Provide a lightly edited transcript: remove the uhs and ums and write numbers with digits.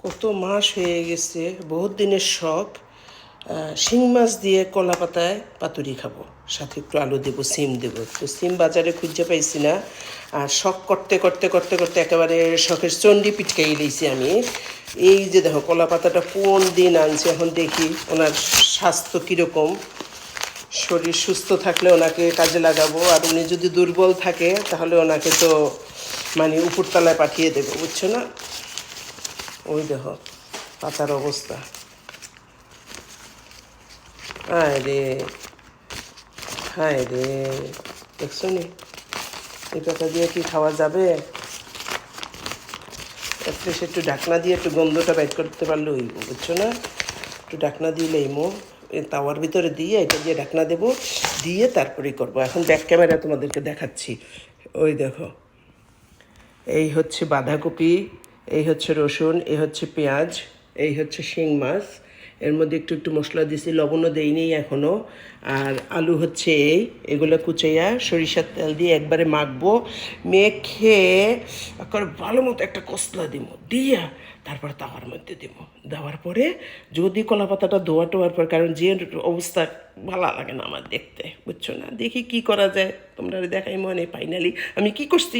কত মাস হয়ে গেছে, বহুত দিনের শখ। শিং মাছ দিয়ে কলা পাতায় পাতুরি খাবো, সাথে একটু আলু দেবো, সিম দেবো। তো সিম বাজারে খুঁজে পাইছি না। আর শখ করতে করতে করতে করতে একেবারে শখের চণ্ডী পিটকাই লইছি আমি। এই যে দেখো কলা পাতাটা কোন দিন আনছে, এখন দেখি ওনার স্বাস্থ্য কীরকম। শরীর সুস্থ থাকলে ওনাকে কাজে লাগাবো, আর উনি যদি দুর্বল থাকে তাহলে ওনাকে তো মানে উপরতলায় পাঠিয়ে দেবো, বুঝছো না? ওই দেখো পাতার অবস্থা। হায় রে, হায় রে, দেখছো নি? এই পাতা দিয়ে কি খাওয়া যাবে? অ্যাটলিস্ট একটু ঢাকনা দিয়ে একটু গন্ধটা বাইর করতে পারলে ওই, বুঝছো না? একটু ঢাকনা দিলেই তাওয়ার ভিতরে দিয়ে এটা দিয়ে ঢাকনা দেবো, দিয়ে তারপরেই করবো। এখন ব্যাক ক্যামেরা তোমাদেরকে দেখাচ্ছি। ওই দেখো, এই হচ্ছে বাঁধাকপি, এই হচ্ছে রসুন, এই হচ্ছে পেঁয়াজ, এই হচ্ছে শিং মাছ। এর মধ্যে একটু একটু মশলা দিছি, লবণও দেইনি এখনও। আর আলু হচ্ছে এগুলো কুচাইয়া সরিষার তেল দিয়ে একবারে মাখবো, মেখে একবারে ভালো মতো একটা কসলা দিব, দিয়া তারপর তাওয়ার মধ্যে দিব। দেওয়ার পরে যদি কলা পাতাটা ধোয়া টোয়ার পর, কারণ যে অবস্থা ভালো লাগে না আমার দেখতে, বুঝছো না? দেখি কি করা যায়, তোমরা দেখাই মনে ফাইনালি আমি কি করছি।